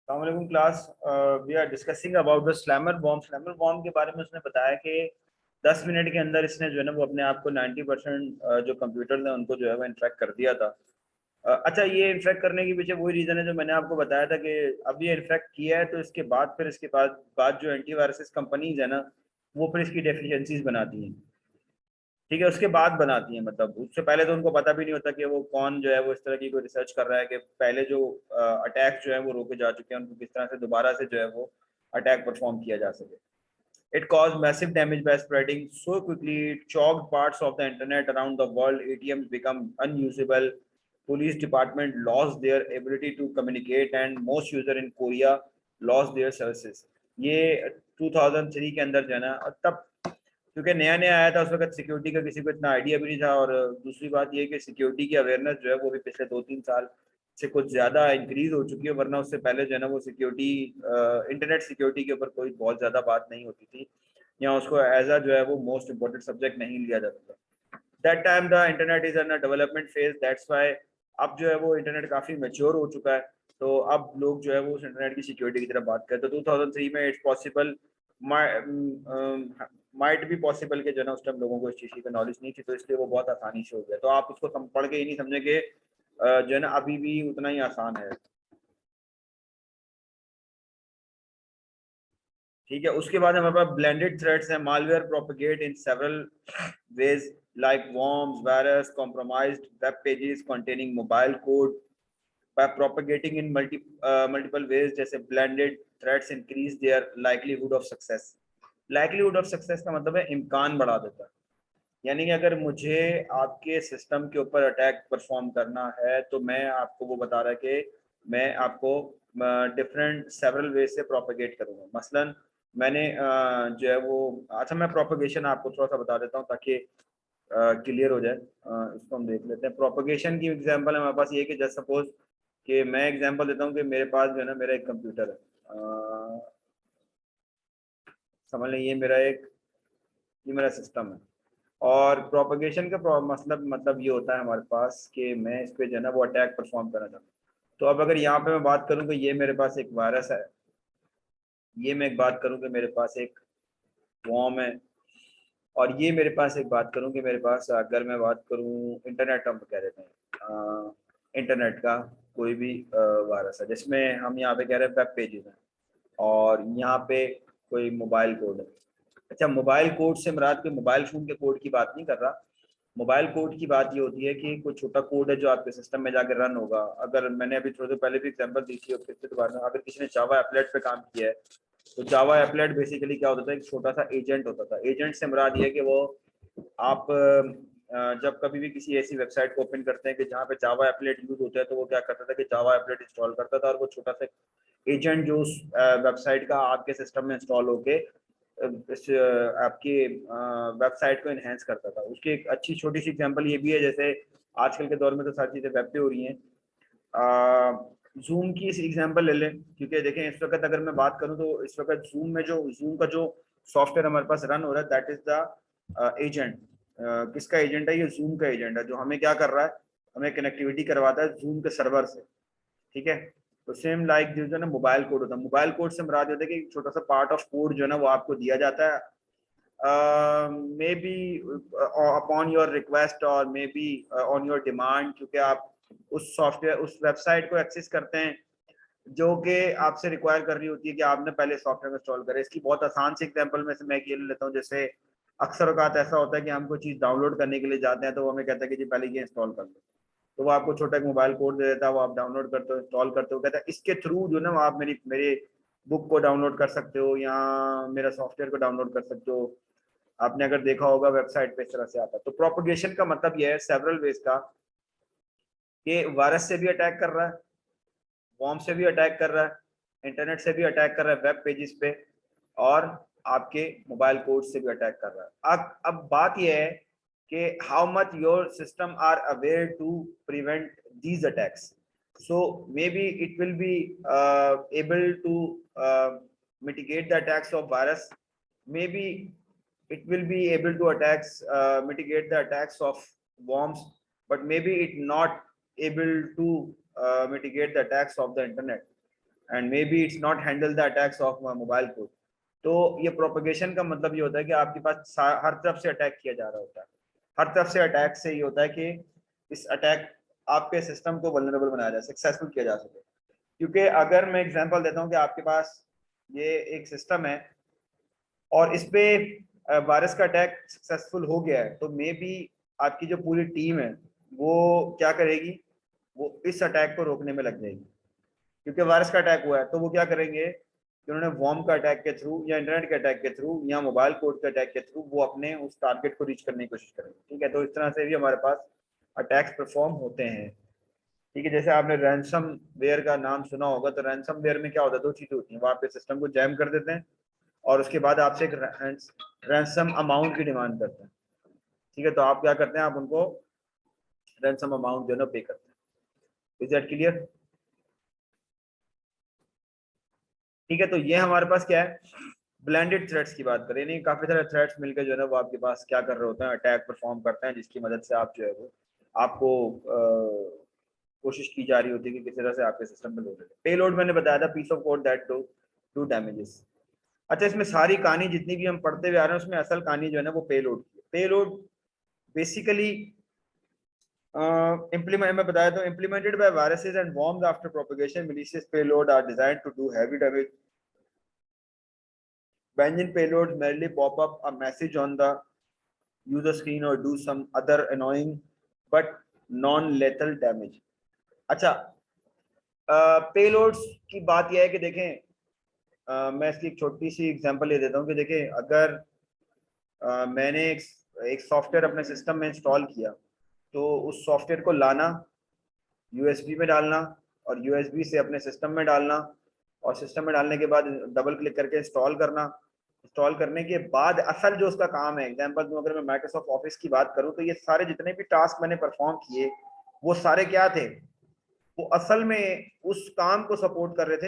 अस्सलामुअलैकुम class. We are discussing about the slammer bomb. Slammer bomb के बारे में उसने बताया कि 10 मिनट के अंदर इसने जो है ना वो अपने आप को 90% जो कंप्यूटर ने उनको जो है वो इन्फेक्ट कर दिया था। अच्छा, ये इन्फेक्ट करने के पीछे वही रीज़न है जो मैंने आपको बताया था कि अब ये इन्फेक्ट किया है तो इसके बाद फिर इसके बाद जो एंटीवायरस कंपनीज है ना वो फिर इसकी डेफिशिएंसीज बनाती हैं। ठीक है, उसके बाद बनाती हैं, मतलब उससे पहले तो उनको पता भी नहीं होता कि वो कौन जो है वो इस तरह की कोई रिसर्च कर रहा है कि पहले जो अटैक जो है वो रोके जा चुके हैं उनको किस तरह से दोबारा से जो है वो अटैक परफॉर्म किया जा सके। It caused massive damage by spreading so quickly. It choked parts of the internet around the world. ATMs become unusable. Police department lost their ability to communicate, and most user in Korea lost their services. ये 2003 के अंदर जो है ना, और तब क्योंकि नया नया आया था उस वक्त सिक्योरिटी का किसी को इतना आइडिया भी नहीं था। और दूसरी बात ये कि सिक्योरिटी की अवेयरनेस जो है वो भी पिछले 2-3 साल से कुछ ज्यादा इंक्रीज हो चुकी है, वरना उससे पहले जो है ना वो सिक्योरिटी, इंटरनेट सिक्योरिटी के ऊपर कोई बहुत ज्यादा बात नहीं होती थी, या उसको एज अ जो है वो मोस्ट इम्पोर्टेंट सब्जेक्ट नहीं लिया जाता था। That time the internet is in a development phase, that's why अब जो है वो इंटरनेट काफी मेच्योर हो चुका है। तो अब लोग जो है वो उस इंटरनेट की सिक्योरिटी की तरफ बात करते हैं। तो 2003 में इट्स पॉसिबल, माइट भी पॉसिबल के जो है ना उस टाइम लोगों को इस चीज़ की नॉलेज नहीं थी, तो इसलिए वो बहुत आसानी से हो गया। तो आप उसको पढ़ के ये नहीं समझे कि जो है ना अभी भी उतना ही आसान है। ठीक है, उसके बाद हमारे पास ब्लेंडेड थ्रेड्स हैं। Malware propagate in several ways like worms, virus, compromised web pages containing mobile code by propagating in multiple ways, जैसे blended threats increase their likelihood of success। likelihood of success का मतलब है इम्कान बढ़ा देता है। यानी कि अगर मुझे आपके सिस्टम के ऊपर अटैक परफॉर्म करना है तो मैं आपको वो बता रहा है कि मैं आपको डिफरेंट सेवरल वे से प्रोपेगेट करूंगा। मसलन मैंने जो है वो, अच्छा मैं प्रोपेगेशन आपको थोड़ा सा बता देता हूँ ताकि क्लियर हो जाए। इसको हम देख लेते हैं। प्रोपेगेशन की एग्जांपल हमारे पास ये है कि जस्ट सपोज कि मैं एग्जांपल देता हूँ कि मेरे पास जो है ना मेरा एक कंप्यूटर है। समझ लें ये मेरा सिस्टम है। और प्रोपगेशन का मतलब ये होता है हमारे पास कि मैं इस पे जो है ना वो अटैक परफॉर्म करना चाहता हूँ। तो अब अगर यहाँ पे मैं बात करूँ कि ये मेरे पास एक वायरस है, ये मैं एक बात करूँ कि मेरे पास एक वॉर्म है, और ये मेरे पास एक बात करूँ कि मेरे पास, अगर मैं बात करूँ इंटरनेट, हम कह देते हैं इंटरनेट का कोई भी वायरस है, जिसमें हम यहाँ पे कह रहे हैं वेब पेजेस हैं, और यहाँ पे कोई मोबाइल कोड है। अच्छा, मोबाइल कोड से मुराद कोई मोबाइल फोन के कोड की बात नहीं कर रहा। मोबाइल कोड की बात ये होती है कि कोई छोटा कोड है जो आपके सिस्टम में जाकर रन होगा। अगर मैंने अभी थोड़ी देर पहले भी एग्जांपल दी थी और फिर से दोबारा, अगर किसी ने जावा एप्लेट पे काम किया है तो जावा एप्लेट बेसिकली क्या होता था, एक छोटा सा एजेंट होता था। एजेंट से मुराद ये है कि वो आप जब कभी भी किसी ऐसी वेबसाइट को ओपन करते हैं कि जहाँ पे जावा एप्लेट यूज होता है, तो वो क्या करता था कि जावा एप्लेट इंस्टॉल करता था, और वो छोटा सा एजेंट जो उस वेबसाइट का आपके सिस्टम में इंस्टॉल होके इस आपकी वेबसाइट को इन्हेंस करता था। उसकी एक अच्छी छोटी सी एग्जांपल ये भी है, जैसे आजकल के दौर में तो सारी चीज़ें वेब पे हो रही हैं। जूम की इस एग्जांपल ले लें, क्योंकि देखें इस वक्त अगर मैं बात करूं तो इस वक्त जूम का जो सॉफ्टवेयर हमारे पास रन हो रहा है, दैट इज द एजेंट। किसका एजेंट है? ये जूम का एजेंट है, जो हमें क्या कर रहा है, हमें कनेक्टिविटी करवाता है जूम के सर्वर से। ठीक है, तो सेम लाइक जो है ना मोबाइल कोड होता है, मोबाइल कोड से मुराद होता है कि छोटा सा पार्ट ऑफ कोड जो है ना वो आपको दिया जाता है, may be upon your request और may be on your demand, क्योंकि आप उस सॉफ्टवेयर उस वेबसाइट को एक्सेस करते हैं जो कि आपसे रिक्वायर कर रही होती है कि आपने पहले सॉफ्टवेयर इंस्टॉल करें। इसकी बहुत आसान सी एग्जांपल में से मैं ये ले लेता हूँ। जैसे अक्सर औकात ऐसा होता है कि हम कोई चीज़ डाउनलोड करने के लिए जाते हैं तो वो हमें कहता है कि जी पहले ये इंस्टॉल कर लो, तो वो आपको छोटा एक मोबाइल कोड दे देता है, वो आप डाउनलोड करते हो, इंस्टॉल करते हो, कहता है इसके थ्रू जो ना आप मेरी मेरे बुक को डाउनलोड कर सकते हो या मेरा सॉफ्टवेयर को डाउनलोड कर सकते हो। आपने अगर देखा होगा वेबसाइट पे इस तरह से आता है। तो प्रोपोगेशन का मतलब यह है सेवरल वेज का, कि वायरस से भी अटैक कर रहा है, वॉर्म से भी अटैक कर रहा है, इंटरनेट से भी अटैक कर रहा है वेब पेजेस पे, और आपके मोबाइल कोड से भी अटैक कर रहा है। अब बात यह है कि how much your system are aware to prevent these attacks. so maybe it will be able to mitigate the attacks of virus, maybe it will be able to mitigate the attacks of worms, but maybe it not able to mitigate the attacks of the internet. And may be it's not handle the attacks of mobile code. तो ये propagation का मतलब ये होता है कि आपके पास हर तरफ से अटैक किया जा रहा होता है। हर तरफ से अटैक से ये होता है कि इस अटैक आपके सिस्टम को वल्नरेबल बनाया जाए, सक्सेसफुल किया जा सके। क्योंकि अगर मैं एग्जांपल देता हूँ कि आपके पास ये एक सिस्टम है और इस पे वायरस का अटैक सक्सेसफुल हो गया है, तो मे बी आपकी जो पूरी टीम है वो क्या करेगी, वो इस अटैक को रोकने में लग जाएगी। क्योंकि वायरस का अटैक हुआ है तो वो क्या करेंगे कि उन्होंने वॉर्म का अटैक के थ्रू या इंटरनेट के अटैक के थ्रू या मोबाइल कोड के अटैक के थ्रू वो अपने उस टारगेट को रीच करने की कोशिश करेंगे। ठीक है, तो इस तरह से भी हमारे पास अटैक्स परफॉर्म होते हैं। ठीक है, जैसे आपने रैंसम वेयर का नाम सुना होगा, तो रैंसम वेयर में क्या होता है, दो चीजें होती हैं। वो आपके सिस्टम को जैम कर देते हैं और उसके बाद आपसे एक रैंसम अमाउंट की डिमांड करते हैं। ठीक है, तो आप क्या करते हैं, आप उनको रैंसम अमाउंट जो है ना पे करते हैं। Is that clear? ठीक है, तो ये हमारे पास क्या है, ब्लेंडेड थ्रेड्स की बात करें, नहीं काफी सारे थ्रेड्स मिलकर जो है ना वो आपके पास क्या कर रहे होते हैं, अटैक परफॉर्म करते हैं, जिसकी मदद से आप जो है वो आपको कोशिश की जा रही होती है कि किस तरह से आपके सिस्टम पे लोड है। पेलोड मैंने बताया था, piece of code that do damages. अच्छा, इसमें सारी कहानी जितनी भी हम पढ़ते हुए आ रहे हैं उसमें असल कहानी जो है ना वो पेलोड की। पेलोड बेसिकली implement मैं बताया तो implemented by viruses and worms after propagation, malicious payload are designed to do heavy damage. Banyan payloads merely pop up a message on the user screen or do some other annoying but non-lethal damage. अच्छा, payloads की बात यह है कि देखें, मैं इसकी एक छोटी सी एग्जांपल ले देता हूँ कि देखें, अगर मैंने एक सॉफ्टवेयर अपने सिस्टम में इंस्टॉल किया, तो उस सॉफ्टवेयर को लाना, यूएसबी में डालना और यूएसबी से अपने सिस्टम में डालना और सिस्टम में डालने के बाद डबल क्लिक करके इंस्टॉल करना। इंस्टॉल करने के बाद असल जो उसका काम है, एग्जांपल दूं अगर मैं माइक्रोसॉफ्ट ऑफिस की बात करूं, तो ये सारे जितने भी टास्क मैंने परफॉर्म किए वो सारे क्या थे, वो असल में उस काम को सपोर्ट कर रहे थे